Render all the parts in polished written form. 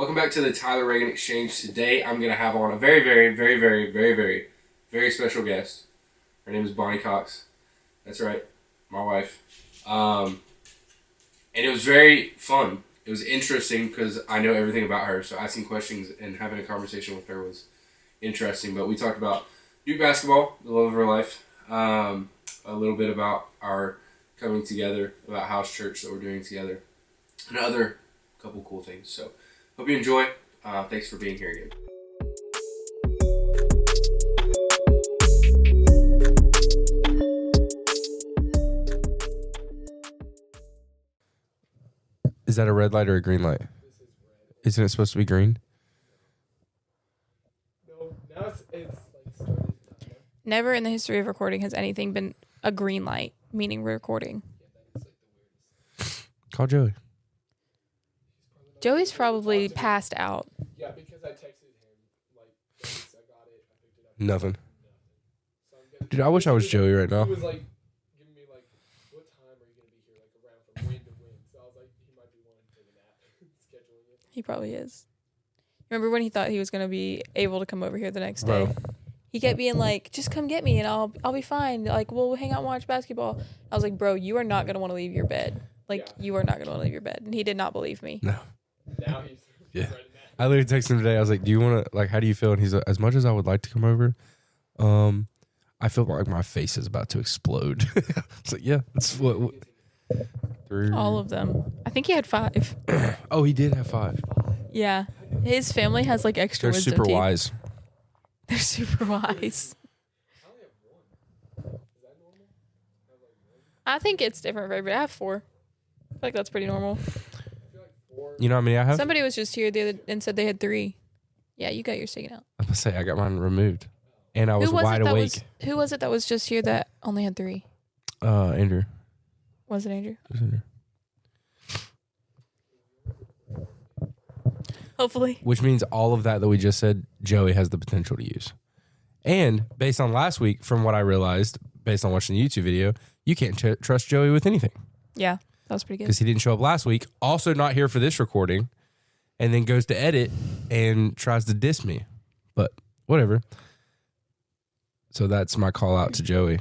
Welcome back to the Tyler Reagan Exchange. Today I'm going to have on a very, very, very, very, very, very, very special guest. Her name is Bonnie Cox. That's right, my wife. And it was very fun. It was interesting because I know everything about her, so asking questions and having a conversation with her was interesting. But we talked about Duke basketball, the love of her life, a little bit about our coming together, about house church that we're doing together, and other couple cool things. So hope you enjoy. Thanks for being here again. Is that a red light or a green light? Isn't it supposed to be green? No, now it's like started. Never in the history of recording has anything been a green light, meaning we're recording. Call Joey. Joey's probably passed out. Yeah, because I texted him, like, thanks, I got it, I picked it up. Nothing. So I'm gonna Dude, I wish I was Joey right now. He was like, giving me like, what time are you going to be here? Like around from win to win. So I was like, he might be wanting to take a nap, scheduling it. He probably is. Remember when he thought he was going to be able to come over here the next day? Bro. He kept being like, just come get me and I'll be fine. Like, we'll hang out and watch basketball. I was like, bro, you are not going to want to leave your bed. Like, Yeah. you are not going to want to leave your bed. And he did not believe me. No. Now he's Yeah. ready now. I literally texted him today. I was like, do you want to, like, how do you feel? And he's like, as much as I would like to come over, I feel like my face is about to explode. It's like, yeah, that's what 3. All of them. I think he had 5. Oh, he did have 5. Yeah. His family has like extra They're wisdom super teeth. wise. They're super wise. I only have 1. Is that normal? I have like 1. I think it's different for everybody. I have 4. I feel like that's pretty normal. I feel like 4. You know how many I have? Somebody was just here the other and said they had 3. Yeah, you got yours taken out. I'm going to say I got mine removed. And I was wide awake. Who was it that was just here that only had 3? Andrew. Was it Andrew? It was Andrew. Hopefully. Which means all of that we just said, Joey has the potential to use. And based on last week, from what I realized, based on watching the YouTube video, you can't trust Joey with anything. Yeah, that was pretty good. Because he didn't show up last week, also not here for this recording, and then goes to edit and tries to diss me. But whatever. So that's my call out to Joey.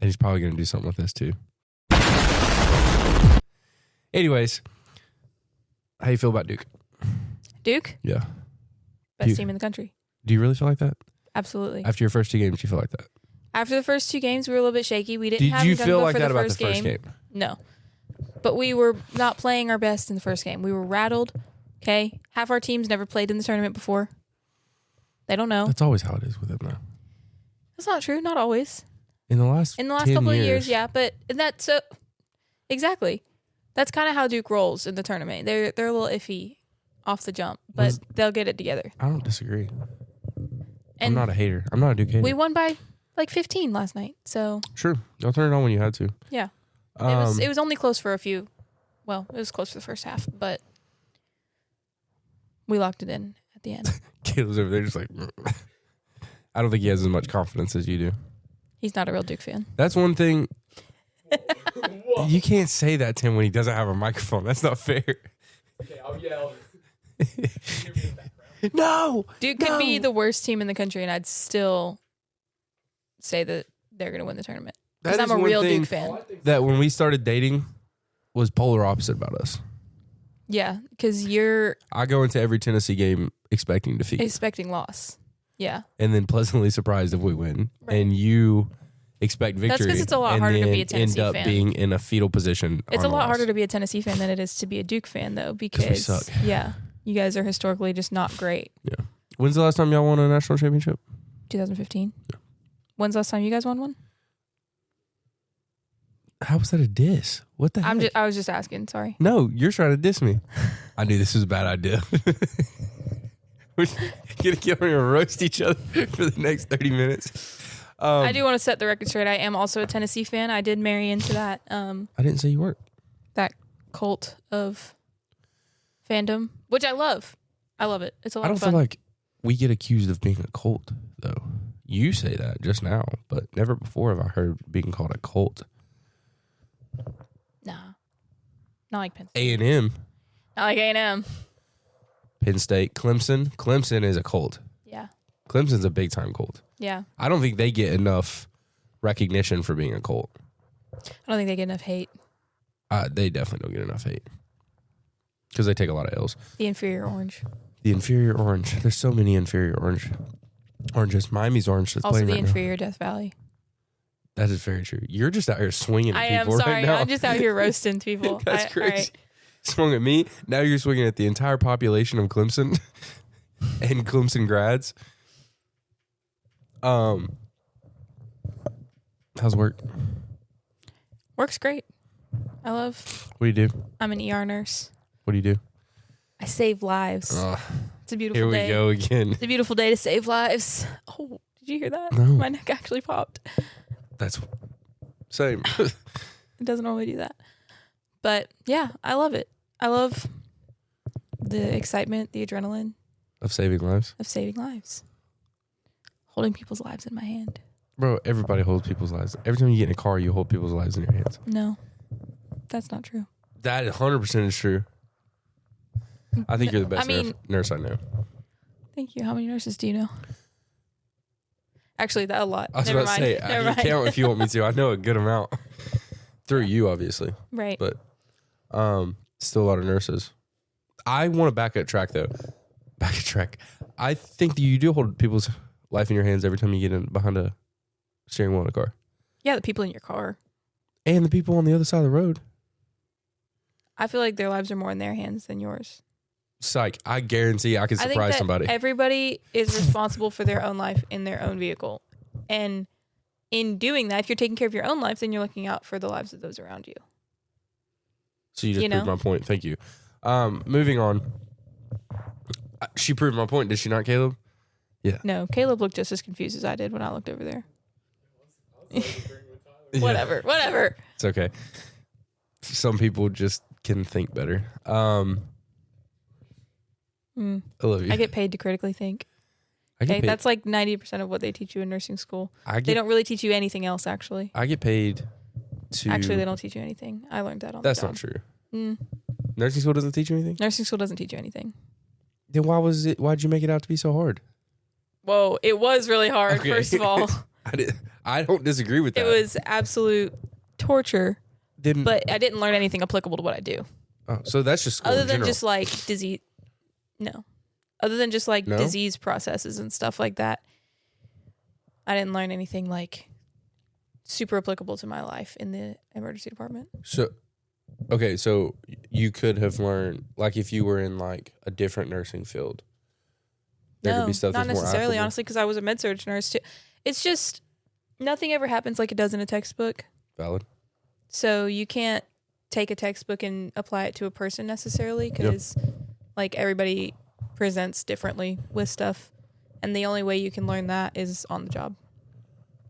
And he's probably going to do something with this too. Anyways, how you feel about Duke? Duke, Yeah. best Duke. team in the country. Do you really feel like that? Absolutely. After your first 2 games, you feel like that? After the first 2 games, we were a little bit shaky. We didn't Did have you Ngumba feel like for that the about the first first game. game? No. But we were not playing our best in the first game. We were rattled. Okay. Half our teams never played in the tournament before. They don't know. That's always how it is with them now. That's not true. Not always. In the last Couple of years, yeah. But that's so exactly. That's kind of how Duke rolls in the tournament. They're a little iffy off the jump, but they'll get it together. I don't disagree. I'm And not a hater. I'm not a Duke hater. we won by like 15 last night. So Sure. Y'all turn it on when you had to. yeah, Um, it was only close for a few. Well, it was close for the first half, but we locked it in at the end. Caleb's over there just like, I don't think he has as much confidence as you do. He's not a real Duke fan. That's one thing. Whoa. You can't say that to him when he doesn't have a microphone. That's not fair. Okay, I'll yell. Hear me in the background. No. Duke could be the worst team in the country, and I'd still say that they're going to win the tournament because That I'm is a one real thing Duke fan. Oh, I think that when we started dating was polar opposite about us. Yeah, because you're I go into every Tennessee game expecting defeat expecting loss. Yeah. and then pleasantly surprised if we win. Right. And you expect That's victory 'cause it's a lot and harder to then be a Tennessee end up fan. being in a fetal position. It's on a lot loss. harder to be a Tennessee fan than it is to be a Duke fan, though, because suck. yeah, you guys are historically just not great. When's the last time y'all won a national championship? 2015. When's the last time you guys won one? How was that a diss? What the heck? I was just asking. Sorry. No, you're trying to diss me. I knew this was a bad idea. We're gonna get on and roast each other for the next 30 minutes. I do want to set the record straight. I am also a Tennessee fan. I did marry into that I didn't say you weren't. that cult of fandom, which I love. I love it. It's a lot I don't of fun. feel like we get accused of being a cult, though. You say that just now, but never before have I heard being called a cult. Nah, not like Penn State. A&M. Not like A&M. Penn State, Clemson. Clemson is a cult. Yeah. Clemson's a big time cult. Yeah. I don't think they get enough recognition for being a cult. I don't think they get enough hate. They definitely don't get enough hate because they take a lot of L's. The inferior orange. The inferior orange. There's so many inferior oranges. Miami's orange that's Also playing the right inferior Death Valley. now. That is very true. You're just out here swinging at I am people sorry. right now. I'm just out here roasting people. That's crazy. All right. Swung at me. Now you're swinging at the entire population of Clemson and Clemson grads. How's work? Works great. I love. What do you do? I'm an ER nurse. What do you do? I save lives. It's a beautiful Here we day. go again. It's a beautiful day to save lives. Oh, did you hear that? No. My neck actually popped. That's same. It doesn't normally do that. But yeah, I love it. I love the excitement, the adrenaline Of saving lives. of saving lives. Holding people's lives in my hand. Bro, everybody holds people's lives. Every time you get in a car, you hold people's lives in your hands. No, that's not true. That 100% is true. I think you're the best I mean- nurse I know. Thank you. How many nurses do you know? Actually, that a lot. I was Never about to mind. say, I Never can mind. count if you want me to. I know a good amount. Through you, obviously. Right. But still a lot of nurses. I want to backtrack, though. Backtrack. I think that you do hold people's life in your hands every time you get in behind a steering wheel in a car. Yeah, the people in your car. And the people on the other side of the road. I feel like their lives are more in their hands than yours. Psych. I guarantee I can I think surprise that somebody. everybody is responsible for their own life in their own vehicle. And in doing that, if you're taking care of your own life, then you're looking out for the lives of those around you. So you just you proved know? my point. Thank you. Moving on. She proved my point, did she not, Caleb? No, Caleb looked just as confused as I did when I looked over there. I was agreeing with Tyler. Yeah. Whatever. It's okay. Some people just can think better. Mm. I love you. I get paid to critically think. I get Okay, paid. that's like 90% of what they teach you in nursing school. I They get, don't really teach you anything else, actually. I get paid to. Actually, they don't teach you anything. I learned that on That's the not job. true. Mm. Nursing school doesn't teach you anything. Nursing school doesn't teach you anything. Then why'd you make it out to be so hard? Whoa, it was really hard, Okay. first of all. I don't disagree with that. It was absolute torture, Didn't. but I didn't learn anything applicable to what I do. Oh, so that's just school Other in than general. just like disease. No. Other than just like No? disease processes and stuff like that. I didn't learn anything like super applicable to my life in the emergency department. So, okay, so you could have learned, like, if you were in like a different nursing field, there No, could be stuff not that's more necessarily, applicable. honestly, because I was a med surg nurse too. It's just nothing ever happens like it does in a textbook. Valid. So you can't take a textbook and apply it to a person necessarily because like everybody presents differently with stuff. And the only way you can learn that is on the job.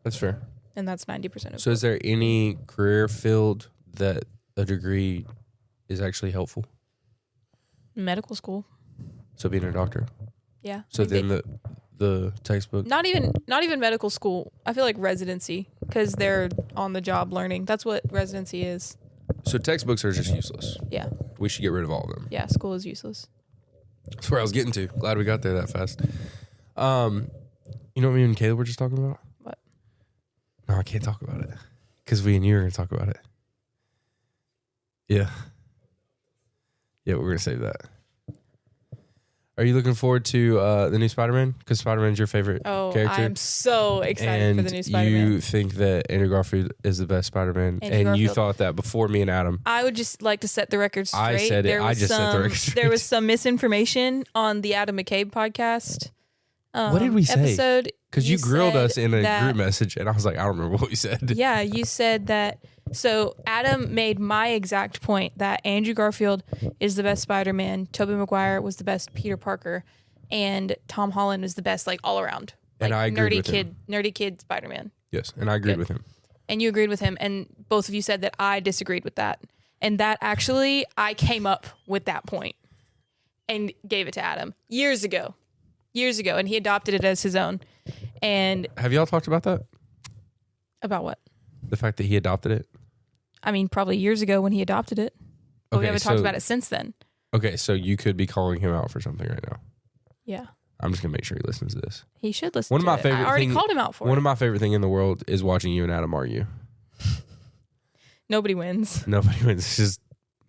That's fair. And that's 90% of So, is there any career field that a degree is actually helpful? medical school. So, being a doctor. Yeah. So Like they- then the textbook. not even medical school. I feel like residency because they're on the job learning. That's what residency is. So textbooks are just useless. Yeah. We should get rid of all of them. Yeah. School is useless. That's where I was getting to. Glad we got there that fast. You know what me and Caleb were just talking about? What? No, I can't talk about it because we and you are going to talk about it. Yeah. Yeah, we're going to save that. Are you looking forward to the new Spider-Man? Because Spider-Man's your favorite Oh, character. I'm so excited and for the new Spider-Man. you think that Andrew Garfield is the best Spider-Man, Andrew and you Garfield. thought that before me and Adam. I would just like to set the record straight. I said it. There I was just set the record straight. There was some misinformation on the Adam McCabe podcast. What did we say? Episode Because you grilled said us in a that- group message, and I was like, I don't remember what we said. Yeah, you said that. So Adam made my exact point that Andrew Garfield is the best Spider-Man, Tobey Maguire was the best Peter Parker, and Tom Holland is the best like all around. Like, And I agreed nerdy with kid, him. nerdy kid Spider-Man. Yes, and I agreed Good. with him. And you agreed with him, and both of you said that I disagreed with that. And that actually, I came up with that point and gave it to Adam years ago, and he adopted it as his own. And Have y'all talked about that? about what? The fact that he adopted it? I mean, probably years ago when he adopted it, but we Okay, haven't talked so- about it since then. Okay, so you could be calling him out for something right now. Yeah. I'm just gonna make sure he listens to this. He should listen One of to my it. favorite I already thing- called him out for One it. of my favorite thing in the world is watching you and Adam argue. Nobody wins. Nobody wins. It's just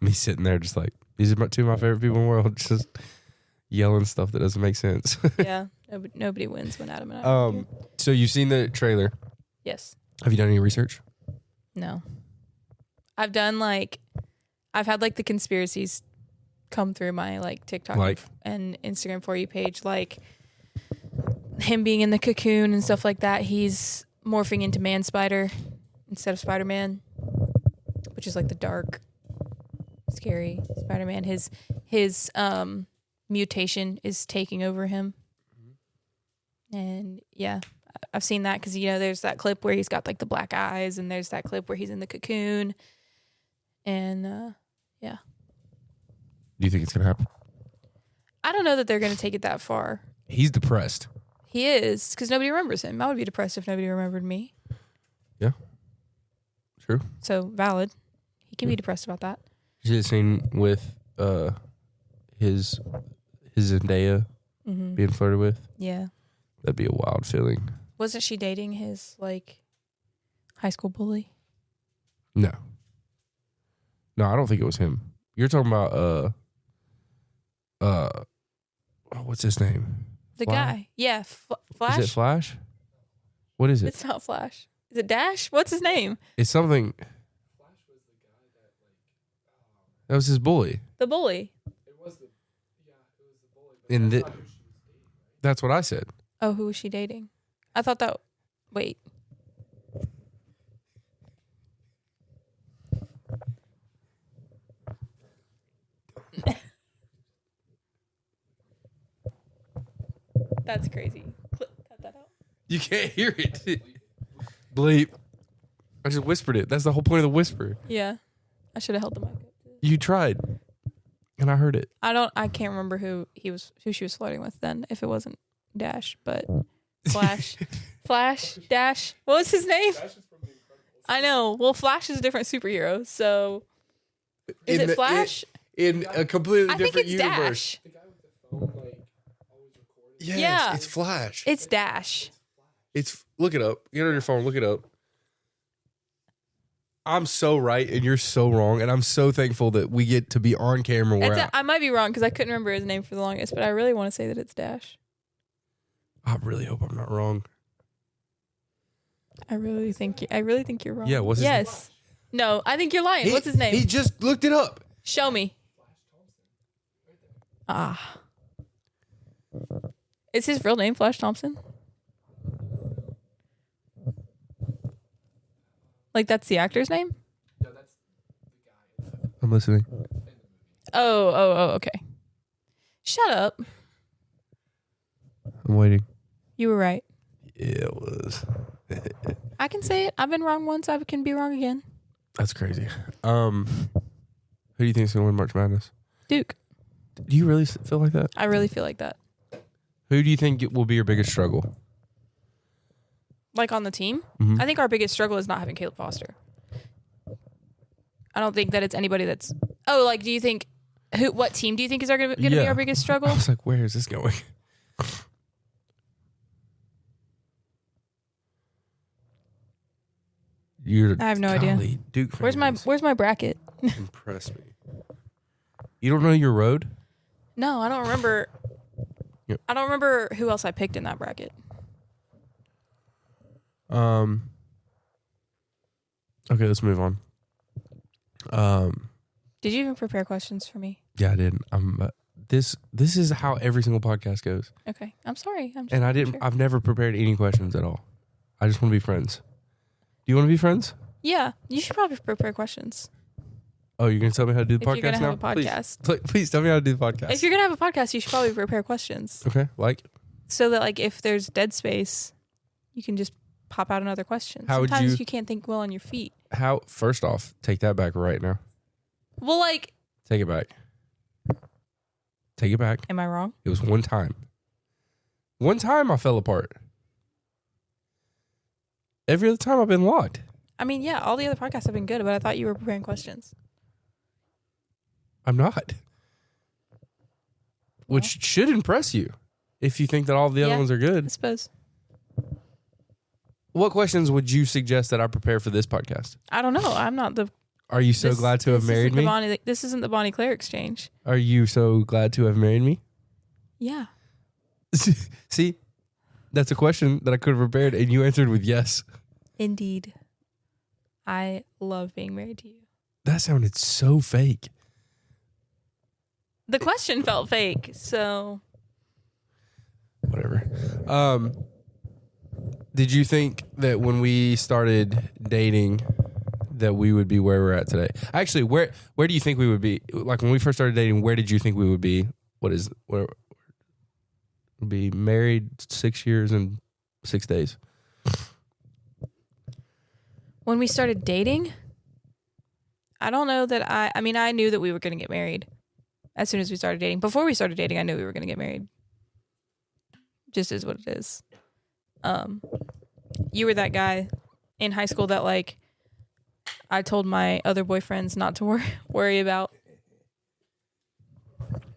me sitting there, just like these are two of my favorite people in the world, just yelling stuff that doesn't make sense. Yeah. Nobody wins when Adam and I argue. So you've seen the trailer. Yes. Have you done any research? No. I've done I've had the conspiracies come through my TikTok Like? and Instagram For You page, like him being in the cocoon and stuff like that. He's morphing into Man Spider instead of Spider-Man, which is the dark, scary Spider-Man. His mutation is taking over him. And yeah, I've seen that because, there's that clip where he's got the black eyes, and there's that clip where he's in the cocoon. And yeah. Do you think it's gonna happen? I don't know that they're going to take it that far. He's depressed. He is, because nobody remembers him. I would be depressed if nobody remembered me. Yeah. True. So valid. He can be depressed about that. You see the scene with his Zendaya being flirted with? Yeah. That'd be a wild feeling. Wasn't she dating his high school bully? No. No, I don't think it was him. You're talking about what's his name? The Flash? guy. Yeah. Flash? Is it Flash? What is it? It's not Flash. Is it Dash? What's his name? It's something. That was his bully. The bully. In the, that's what I said. Oh, who was she dating? I thought that. Wait. That's crazy. Cut that out. You can't hear it. Bleep. I just whispered it. That's the whole point of the whisper. Yeah. I should have held the mic up. You tried, and I heard it. I can't remember who she was flirting with then, if it wasn't Dash, but Flash. Dash. What was his name? I know. Well, Flash is a different superhero, so is it Flash? In a completely I think different it's universe. Dash. The guy with the phone, always recording. Yes, Yeah. it's Flash. It's Dash. It's look it up. Get on your phone. Look it up. I'm so right and you're so wrong, and I'm so thankful that we get to be on camera. Where I might be wrong because I couldn't remember his name for the longest, but I really want to say that it's Dash. I really hope I'm not wrong. I really think you're wrong. Yeah, what's his yes. No, I think you're lying. What's his name? He just looked it up. Show me. Ah. Is his real name Flash Thompson? That's the actor's name? No, that's the guy. I'm listening. Oh, okay. Shut up. I'm waiting. You were right. Yeah, it was. I can say it. I've been wrong once. I can be wrong again. That's crazy. Who do you think is going to win March Madness? Duke. Do you really feel like that? I really feel like that. Who do you think will be your biggest struggle? On the team? Mhm. I think our biggest struggle is not having Caleb Foster. I don't think that it's anybody that's... Oh, do you think... What team do you think is going to be Yeah. our biggest struggle? I was like, where is this going? I have no idea. Duke Where's my bracket? impress me. You don't know your road? No, I don't remember. Yep. I don't remember who else I picked in that bracket. Okay, let's move on. Did you even prepare questions for me? Yeah, I did. This is how every single podcast goes. Okay, I'm sorry. And I didn't. Sure. I've never prepared any questions at all. I just want to be friends. Do you want to be friends? Yeah, you should probably prepare questions. Oh, you're gonna tell me how to do the If podcast you're gonna now? have a podcast. Please tell me how to do the podcast. If you're gonna have a podcast, you should probably prepare questions Okay, so that if there's dead space, you can just pop out another question. How would Sometimes you- you can't think well on your feet. how? First off, take that back right now. Well, Take it back. Take it back. am I wrong? It was one time. One time I fell apart. Every other time I've been locked. I mean, yeah, all the other podcasts have been good, but I thought you were preparing questions. I'm not. which should impress you if you think that all the other Yeah. ones are I good. suppose. What questions would you suggest that I prepare for this podcast? I don't know. I'm not the. Are you so glad to have married me? This isn't the Bonnie Claire exchange. Are you so glad to have married me? Yeah. See, that's a question that I could have prepared, and you answered with yes. Indeed. I love being married to you. That sounded so fake. The question felt fake, so Whatever. Did you think that when we started dating that we would be where we're at today? Actually, where do you think we would be? Like when we first started dating, where did you think we would be? Where we'd be married 6 years and 6 days. when we started dating, I don't know that I mean, I knew that we were going to get married as soon as we started dating. Before we started dating, I knew we were going to get married. Just is what it is. You were that guy in high school that, like, I told my other boyfriends not to worry about.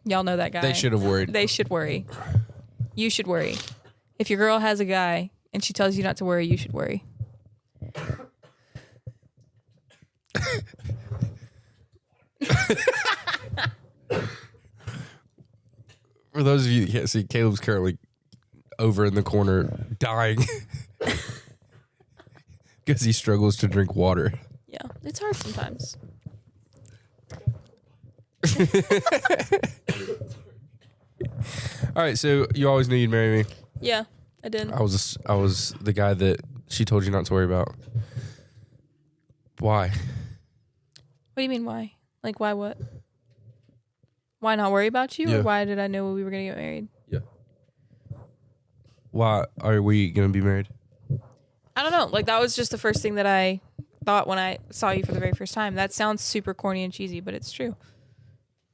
Y'all know that guy. They should have worried. They should worry. You should worry. If your girl has a guy and she tells you not to worry, you should worry. For those of you that can't see, Caleb's currently over in the corner dying because he struggles to drink water. Yeah, it's hard sometimes. All right, so you always knew you'd marry me. Yeah, I did. I was the guy that she told you not to worry about. Why? What do you mean, why? Like, why what? Why not worry about you? Yeah. Or why did I know we were going to get married? Yeah. Why are we going to be married? I don't know. Like, that was just the first thing that I thought when I saw you for the very first time. That sounds super corny and cheesy, but it's true.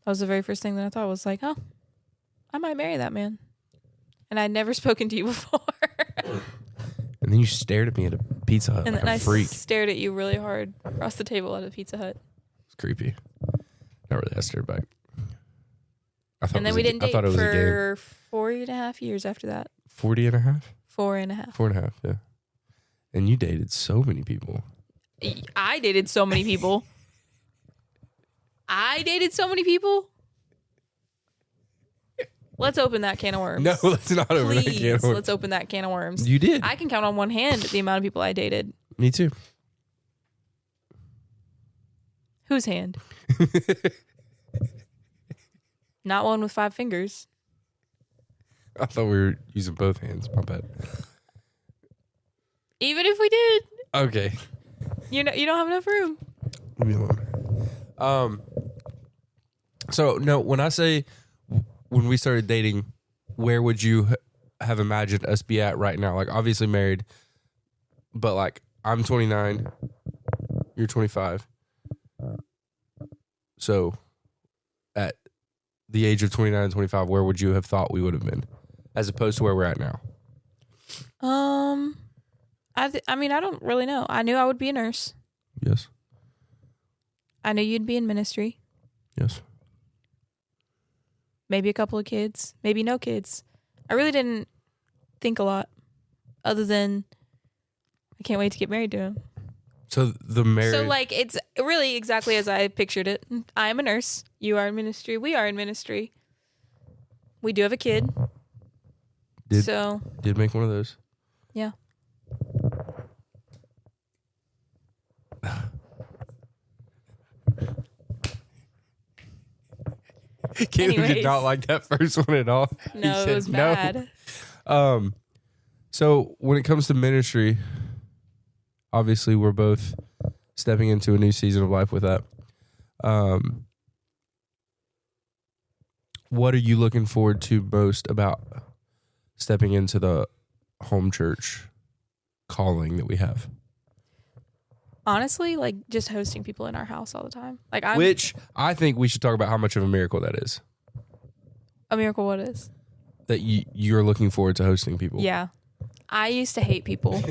That was the very first thing that I thought was like, oh, I might marry that man. And I'd never spoken to you before. And then you stared at me at a Pizza Hut And like then a I freak. stared at you really hard across the table at a Pizza Hut. It's creepy. Not really. I stared back. I thought And it then was we a- didn't I date thought it was a game. for 4.5 years after that. 40 and a half? 4.5. 4.5, yeah. And you dated so many people. I dated so many people. I dated so many people. Let's open that can of worms. No, let's not open that Please, can of worms. let's open that can of worms. You did. I can count on one hand the amount of people I dated. Me too. Whose hand? Not one with 5 fingers. I thought we were using both hands. My bad. Even if we did, Okay. you don't have enough room. Leave me alone. So, no, when I say when we started dating, where would you have imagined us be at right now? Like, obviously married, but like, I'm 29, you're 25. So, at the age of 29 and 25, where would you have thought we would have been as opposed to where we're at now? I mean, I don't really know. I knew I would be a nurse. Yes. I knew you'd be in ministry. Yes. Maybe a couple of kids. Maybe no kids. I really didn't think a lot other than I can't wait to get married to him. So, the marriage. So, like, it's really exactly as I pictured it. I am a nurse. You are in ministry. We are in ministry. We do have a kid. Did make one of those. Yeah. Caleb did Anyways. not like that first one at all. He No, it said was no. bad. So when it comes to ministry, obviously we're both stepping into a new season of life with that. What are you looking forward to most about stepping into the home church calling that we have? Honestly, like, just hosting people in our house all the time. Like, I'm Which I think we should talk about how much of a miracle that is. a miracle. What is? That you're looking forward to hosting people. Yeah. I used to hate people.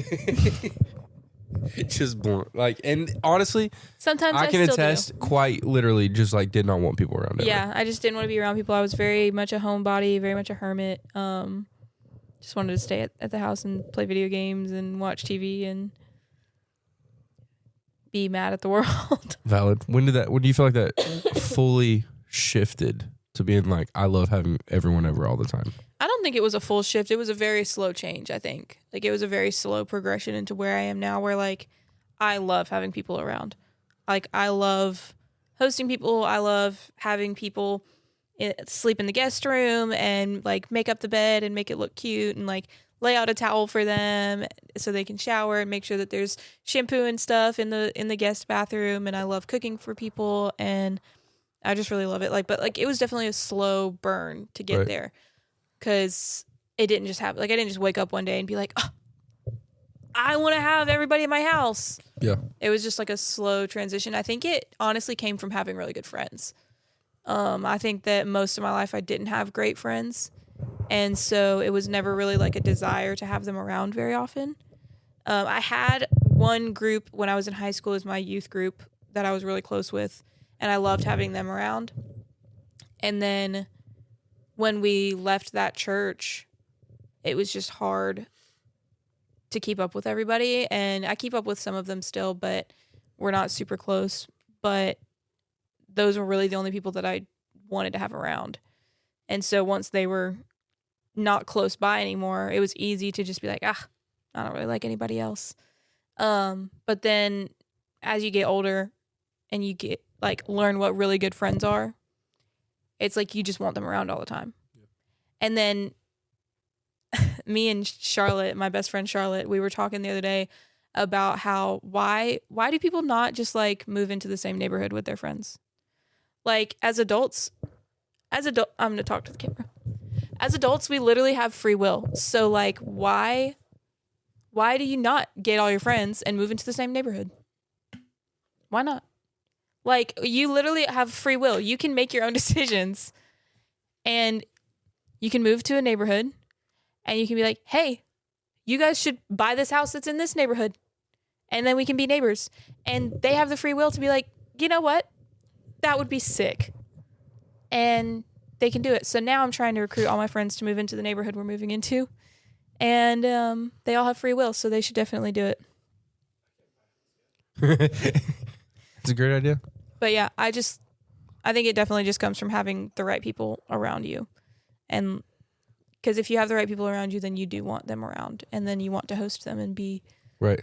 Just blunt. Like, and honestly, Sometimes I can still attest quite literally just like did not want people around do. ever. Yeah, I just didn't want to be around people. I was very much a homebody, very much a hermit. Just wanted to stay at the house and play video games and watch TV and be mad at the world. Valid. When do you feel like that fully shifted to being like, I love having everyone over all the time? I don't think it was a full shift. It was a very slow change, I think. Like, it was a very slow progression into where I am now, where, like, I love having people around. Like, I love hosting people. I love having people sleep in the guest room and, like, make up the bed and make it look cute and, like, lay out a towel for them so they can shower and make sure that there's shampoo and stuff in the guest bathroom. And I love cooking for people, and I just really love it. Like, but, like, it was definitely a slow burn to get there. Because it didn't just happen. Like, I didn't just wake up one day and be like, oh, I want to have everybody in my house. Yeah. It was just like a slow transition. I think it honestly came from having really good friends. I think that most of my life I didn't have great friends. And so it was never really like a desire to have them around very often. I had one group when I was in high school as my youth group that I was really close with. And I loved having them around. And then when we left that church, it was just hard to keep up with everybody. And I keep up with some of them still, but we're not super close. But those were really the only people that I wanted to have around. And so once they were not close by anymore, it was easy to just be like, I don't really like anybody else. But then as you get older and you get like learn what really good friends are, it's like you just want them around all the time. Yeah. And then me and Charlotte, my best friend Charlotte, we were talking the other day about how why do people not just like move into the same neighborhood with their friends? Like I'm going to talk to the camera. As adults, we literally have free will. So like why do you not get all your friends and move into the same neighborhood? Why not? Like, you literally have free will. You can make your own decisions, and you can move to a neighborhood, and you can be like, hey, you guys should buy this house that's in this neighborhood, and then we can be neighbors. And they have the free will to be like, you know what? That would be sick. And they can do it. So now I'm trying to recruit all my friends to move into the neighborhood we're moving into, and they all have free will, so they should definitely do it. It's a great idea. But yeah, I think it definitely just comes from having the right people around you. And because if you have the right people around you, then you do want them around, and then you want to host them and be right.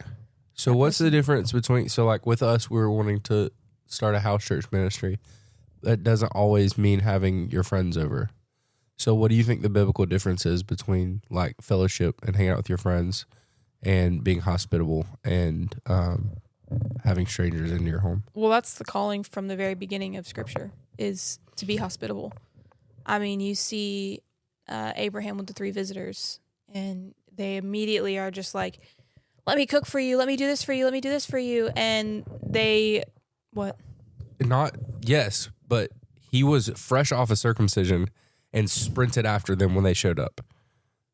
So what's the difference between, so like with us, we were wanting to start a house church ministry. That doesn't always mean having your friends over. So what do you think the biblical difference is between like fellowship and hanging out with your friends and being hospitable and having strangers into your home? Well, that's the calling from the very beginning of Scripture, is to be hospitable. I mean, you see Abraham with the 3 visitors, and they immediately are just like, let me cook for you, let me do this for you, let me do this for you. And they, what? Yes, but he was fresh off of circumcision and sprinted after them when they showed up.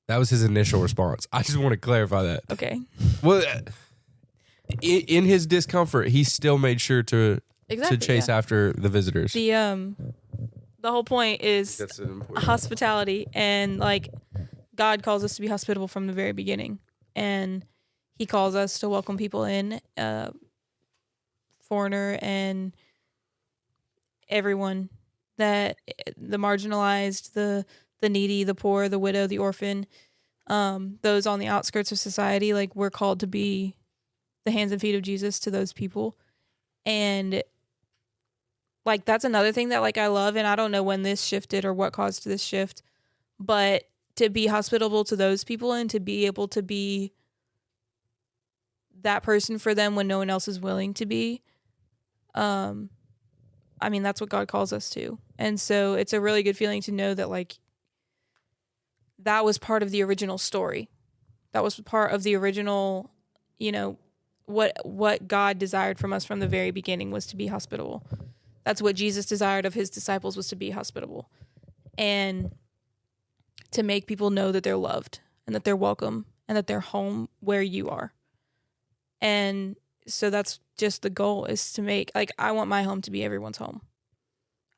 That was his initial response. I just want to clarify that. Okay. Well, in his discomfort, he still made sure to chase after the visitors. The whole point is hospitality, and like God calls us to be hospitable from the very beginning, and He calls us to welcome people in, foreigner and everyone, that the marginalized, the needy, the poor, the widow, the orphan, those on the outskirts of society. Like, we're called to be the hands and feet of Jesus to those people. And like, that's another thing that like I love, and I don't know when this shifted or what caused this shift, but to be hospitable to those people and to be able to be that person for them when no one else is willing to be. I mean, that's what God calls us to. And so it's a really good feeling to know that like that was part of the original story. That was part of the original, you know, what God desired from us from the very beginning was to be hospitable. That's what Jesus desired of his disciples, was to be hospitable and to make people know that they're loved and that they're welcome and that they're home where you are. And so that's just the goal, is to make, like, I want my home to be everyone's home.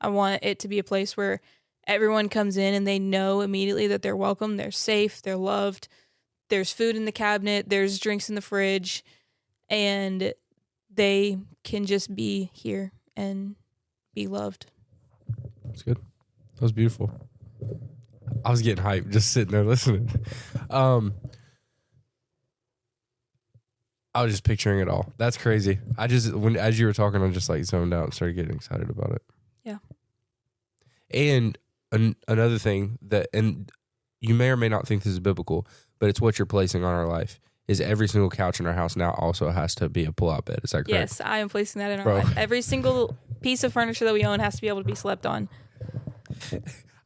I want it to be a place where everyone comes in and they know immediately that they're welcome, they're safe, they're loved, there's food in the cabinet, there's drinks in the fridge, and they can just be here and be loved. That's good. That was beautiful. I was getting hyped just sitting there listening. I was just picturing it all. That's crazy. As you were talking, I just like zoned out and started getting excited about it. Yeah. And another thing and you may or may not think this is biblical, but it's what you're placing on our life, is every single couch in our house now also has to be a pull-out bed. Is that correct? Yes, I am placing that in our life. Every single piece of furniture that we own has to be able to be slept on.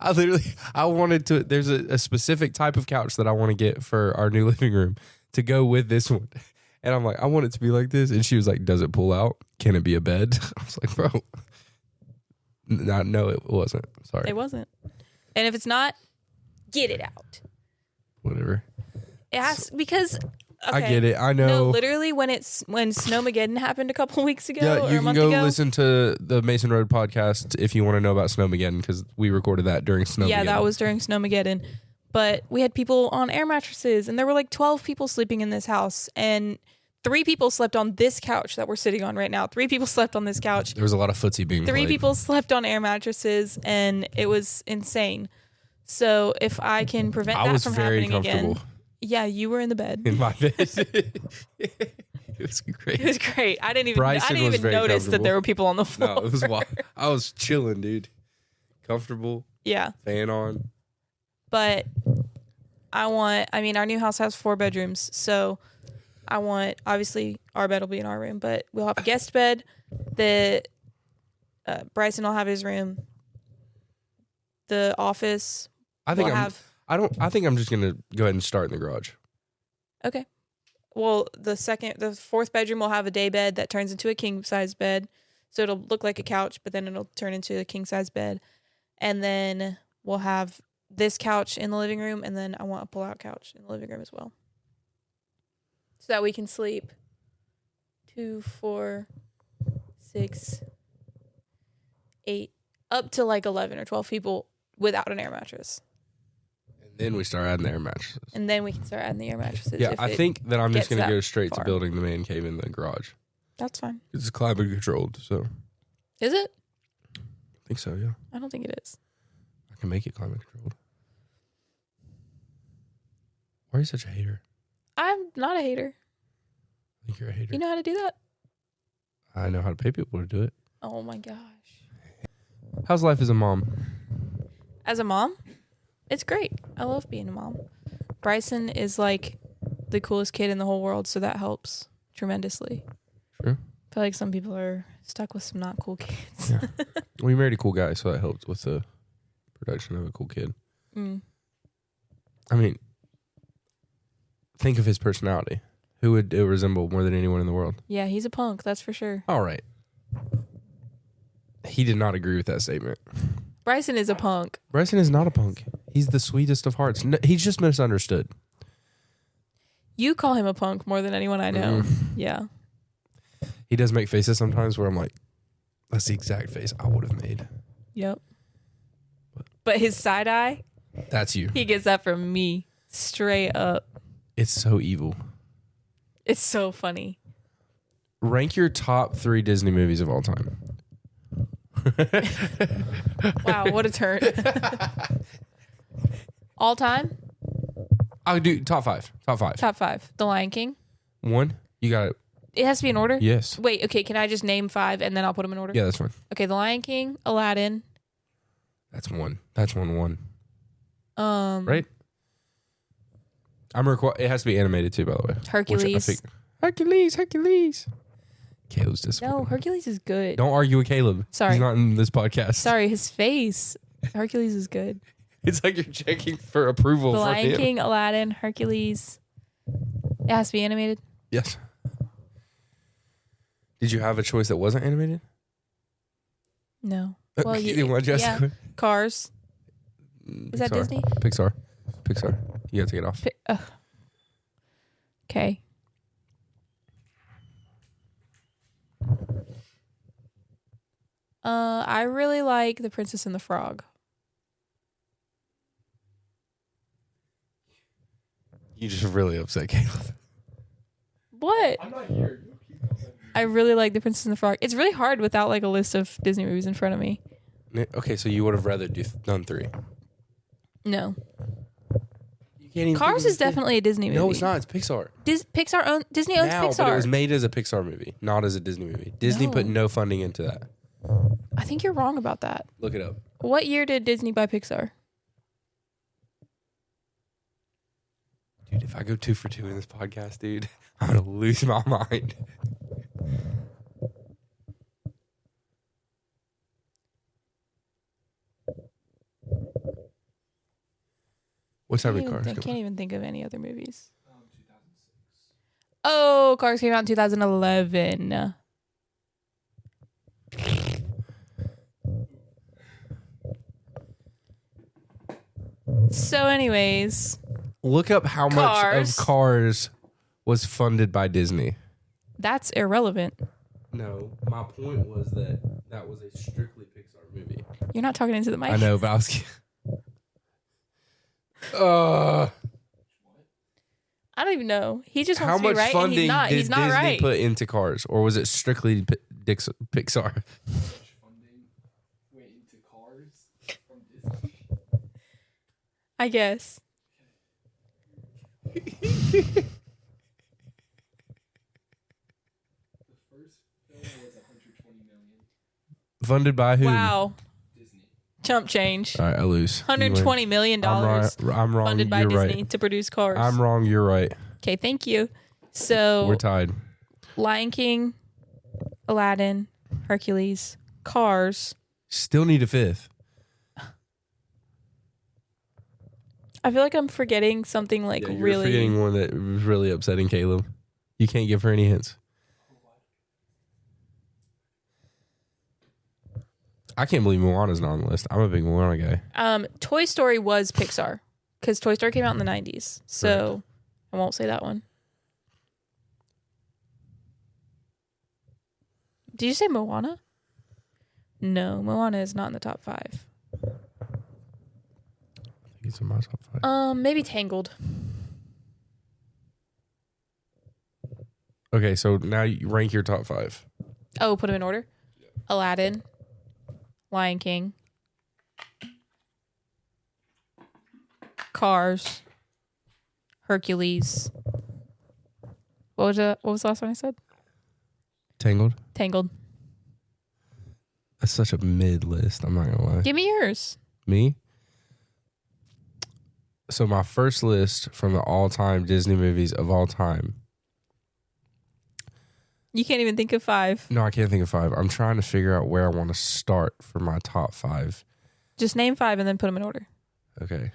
I wanted to, there's a specific type of couch that I want to get for our new living room to go with this one. And I'm like, I want it to be like this. And she was like, does it pull out? Can it be a bed? I was like, bro. No, it wasn't. Sorry. It wasn't. And if it's not, get it out. Whatever. It has, because... Okay. I get it. I know. No, literally when Snowmageddon happened a couple of weeks ago Yeah, or you a can month go ago. listen to the Mason Road podcast if you want to know about Snowmageddon, because we recorded that during Snowmageddon. Yeah, that was during Snowmageddon. But we had people on air mattresses, and there were like 12 people sleeping in this house, and 3 people slept on this couch that we're sitting on right now. 3 people slept on this couch. There was a lot of footsie being 3 played. people slept on air mattresses, and it was insane. So if I can prevent that from happening again. Yeah, you were in the bed. In my bed. It was great. It was great. I didn't even Bryson was very notice that there were people on the floor. No, it was wild. I was chilling, dude. Comfortable. Yeah. Fan on. But our new house has 4 bedrooms, so I want, obviously our bed will be in our room, but we'll have a guest bed. Bryson will have his room. The office I think will have. I think I'm just gonna go ahead and start in the garage. Okay. Well, the 4th bedroom will have a day bed that turns into a king size bed. So it'll look like a couch, but then it'll turn into a king size bed. And then we'll have this couch in the living room, and then I want a pull-out couch in the living room as well. So that we can sleep 2, 4, 6, 8, up to like 11 or 12 people without an air mattress. Then we start adding the air mattresses. And then we can start adding the air mattresses. Yeah, I think that I'm just going to go straight far. to building the man cave in the garage. That's fine. It's climate controlled, so. Is it? I think so, yeah. I don't think it is. I can make it climate controlled. Why are you such a hater? I'm not a hater. I think you're a hater. You know how to do that? I know how to pay people to do it. Oh my gosh. How's life as a mom? As a mom, it's great. I love being a mom. Bryson is like the coolest kid in the whole world, so that helps tremendously. Sure. I feel like some people are stuck with some not cool kids. Yeah. We married a cool guy, so that helped with the production of a cool kid. Mm. I mean, think of his personality. Who would it resemble more than anyone in the world? Yeah, he's a punk, that's for sure. All right. He did not agree with that statement. Bryson is a punk. Bryson is not a punk. He's the sweetest of hearts. No, he's just misunderstood. You call him a punk more than anyone I know. Yeah. He does make faces sometimes where I'm like, that's the exact face I would have made. Yep. But his side eye, That's you. he gets that from me straight up. It's so evil. It's so funny. Rank your top 3 Disney movies of all time. Wow, what a turn. All time? I'll do top 5. Top 5. Top 5. The Lion King. 1. You got it. It has to be in order? Yes. Wait, okay, can I just name 5 and then I'll put them in order? Yeah, that's fine. Okay, The Lion King, Aladdin. That's 1. That's 1. Um, Right? It has to be animated too, by the way. Hercules. Hercules. Caleb's disappointed. No, Hercules is good. Don't argue with Caleb. Sorry. He's not in this podcast. Sorry, his face. Hercules is good. It's like you're checking for approval The for Lion him. King, Aladdin, Hercules. It has to be animated. Yes. Did you have a choice that wasn't animated? No. Well, Why'd you ask yeah. that? Cars. Is that Pixar. Disney? Pixar. You gotta take it off. Okay. I really like The Princess and the Frog. You just really upset Caleb. What? I'm not here. You keep going. I really like The Princess and the Frog. It's really hard without like a list of Disney movies in front of me. Okay, so you would have rather done 3. No. You can't even Cars is definitely a Disney movie. No, it's not. It's Pixar. Disney owns Now, Pixar. but it was made as a Pixar movie, not as a Disney movie. Disney No. put no funding into that. I think you're wrong about that. Look it up. What year did Disney buy Pixar? Dude, if I go 2 for 2 in this podcast, dude, I'm going to lose my mind. What time did Cars I come can't out? even think of any other movies. 2006. Oh, Cars came out in 2011. So, anyways, Look up how much Cars. of Cars was funded by Disney. that's irrelevant. No, my point was that was a strictly Pixar movie. You're not talking into the mic. I know, but I was. I don't even know. He just How wants to much be right, and funding he's not. did He's not Disney right. put into Cars, or was it strictly Pixar? How much funding went into Cars from Disney? I guess. The first film was 120 million. Funded by who? Wow. Disney. Chump change. All right, I lose. $120 million I'm wrong. funded by You're Disney right. to produce Cars. I'm wrong. You're right. Okay, thank you. So, We're tied. Lion King, Aladdin, Hercules, Cars. Still need a 5th. I feel like I'm forgetting something like You're really. forgetting one that was really upsetting Caleb. You can't give her any hints. I can't believe Moana's not on the list. I'm a big Moana guy. Toy Story was Pixar because Toy Story came out in the 90s. So I won't say that one. Did you say Moana? No, Moana is not in the top 5. I think it's in my top 5. Maybe Tangled. Okay, so now you rank your top 5. Oh, put them in order. Aladdin, Lion King, Cars, Hercules. What was the last one I said? Tangled. Tangled. That's such a mid list. I'm not gonna lie. Give me yours. Me? So my first list from the all-time Disney movies of all time. You can't even think of 5. No, I can't think of 5. I'm trying to figure out where I want to start for my top 5. Just name 5 and then put them in order. Okay.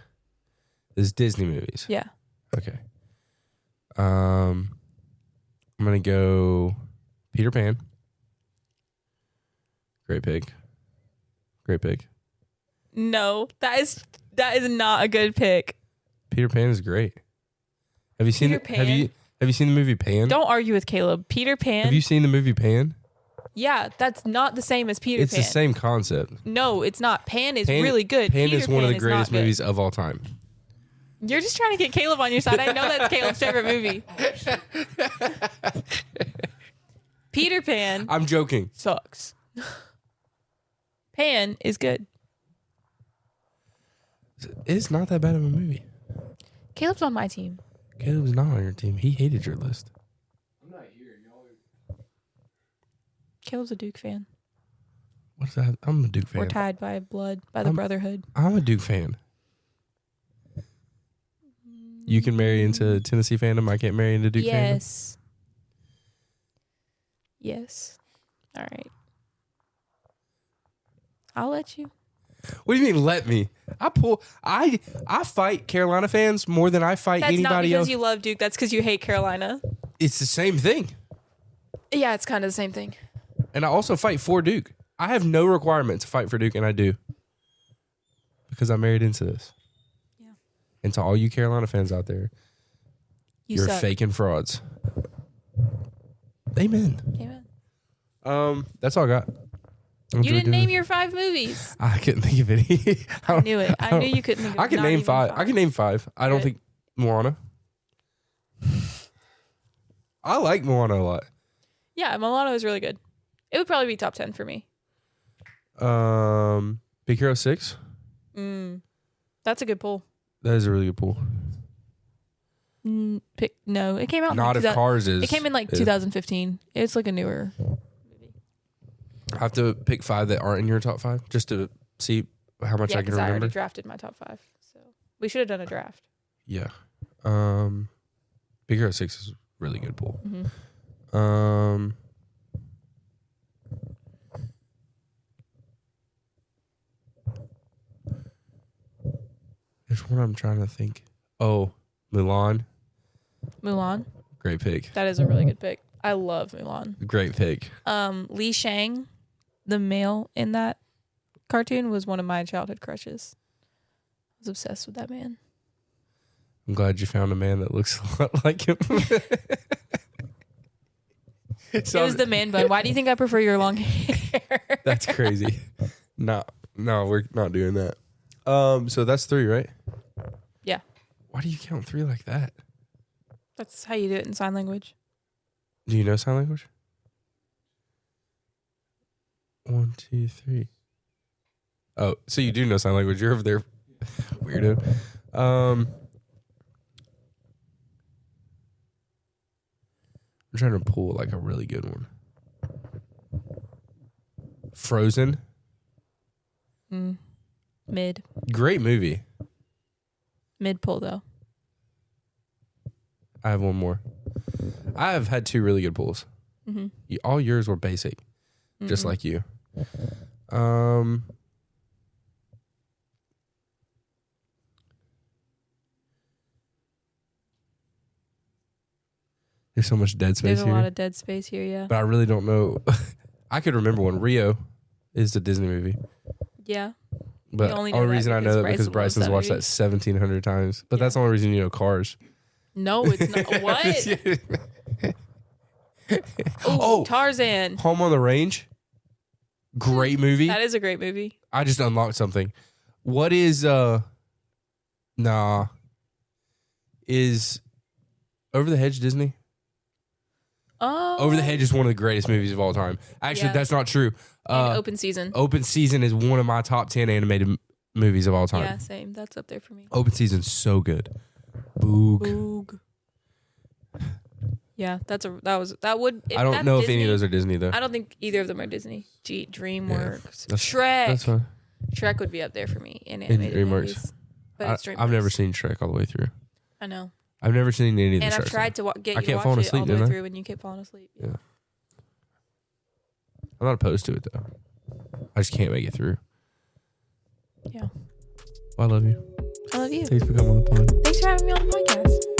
This is Disney movies. Yeah. Okay. I'm gonna go Peter Pan. Great pick. Great pick. No, that is not a good pick. Peter Pan is great. Have you seen Peter Have you seen the movie Pan? Don't argue with Caleb. Peter Pan. Have you seen the movie Pan? Yeah, that's not the same as Peter It's Pan. the same concept. No, it's not. Pan is Pan- really good. Pan Peter is one of the not greatest good. movies of all time. You're just trying to get Caleb on your side. I know that's Caleb's favorite movie. Peter Pan I'm joking. sucks. Pan is good. It's not that bad of a movie. Caleb's on my team. Caleb's not on your team. He hated your list. I'm not here. Y'all are. Caleb's a Duke fan. What's that? I'm a Duke fan. We're tied by blood, by the brotherhood. I'm a Duke fan. You can marry into Tennessee fandom. I can't marry into Duke fandom. Yes. Yes. All right. I'll let you. What do you mean? Let me? I fight Carolina fans more than I fight That's not anybody because else. you love Duke. That's because you hate Carolina. It's the same thing. Yeah, it's kind of the same thing. And I also fight for Duke. I have no requirement to fight for Duke, and I do because I married into this. Yeah. And to all you Carolina fans out there, you're suck. fake and frauds. Amen. Amen. That's all I got. I'm You didn't doing name it. your 5 movies. I couldn't think of any. I knew it. I knew you couldn't think of I can not name even 5. I can name 5. I don't Good. think Moana. I like Moana a lot. Yeah, Milano is really good. It would probably be top 10 for me. Big Hero 6. That's a good pull. That is a really good pool. No, it came out. Not in if Cars is. It came in like is. 2015. It's like a newer. I have to pick 5 that aren't in your top 5 just to see how much Yeah, I can because I already remember. drafted my top 5. So we should have done a draft. Yeah. Big Hero 6 is a really good pool. Mm-hmm. There's one I'm trying to think. Oh, Mulan. Mulan. Great pick. That is a really good pick. I love Mulan. Great pick. Li Shang, the male in that cartoon, was one of my childhood crushes. I was obsessed with that man. I'm glad you found a man that looks a lot like him. It was the man bun. Why do you think I prefer your long hair? That's crazy. No, we're not doing that. So that's 3, right? Yeah. Why do you count 3 like that? That's how you do it in sign language. Do you know sign language? 1, 2, 3. Oh, so you do know sign language. You're over there, weirdo. I'm trying to pull like a really good one. Frozen. Mid Great movie. pull though. I have one more. I have had 2 really good pulls. All yours were basic, just like you. There's so much dead space There's a here, lot of dead space here, yeah. but I really don't know. I could remember one. Rio is the Disney movie, Yeah. but You the only only know that reason I because know that because Bryson Bryson's loves watched that that movie. 1,700 times. But that's the only reason you know Cars. No, it's not. What? Oh, Tarzan. Home on the Range. Great movie. That is a great movie. I just unlocked something. What is is Over the Hedge Disney? Oh. Over the Hedge is one of the greatest movies of all time. Actually, Yeah. that's not true. And Open Season. Open Season is one of my top 10 animated movies of all time. Yeah, same. That's up there for me. Open Season's so good. Boog. Boog. Yeah, that would. I don't know if any of those are Disney though. I don't think either of them are Disney. DreamWorks. That's- Shrek. That's fine. Shrek would be up there for me in animated DreamWorks. movies. But it's I've never DreamWorks. seen Shrek all the way through. I know. I've never seen any of the And I've Shreks. tried to get I you kept to falling watch it asleep, all the way didn't I? through, and you kept falling asleep. Yeah. I'm not opposed to it though. I just can't make it through. Yeah. Well, I love you. I love you. Thanks for coming on the pod. Thanks for having me on the podcast.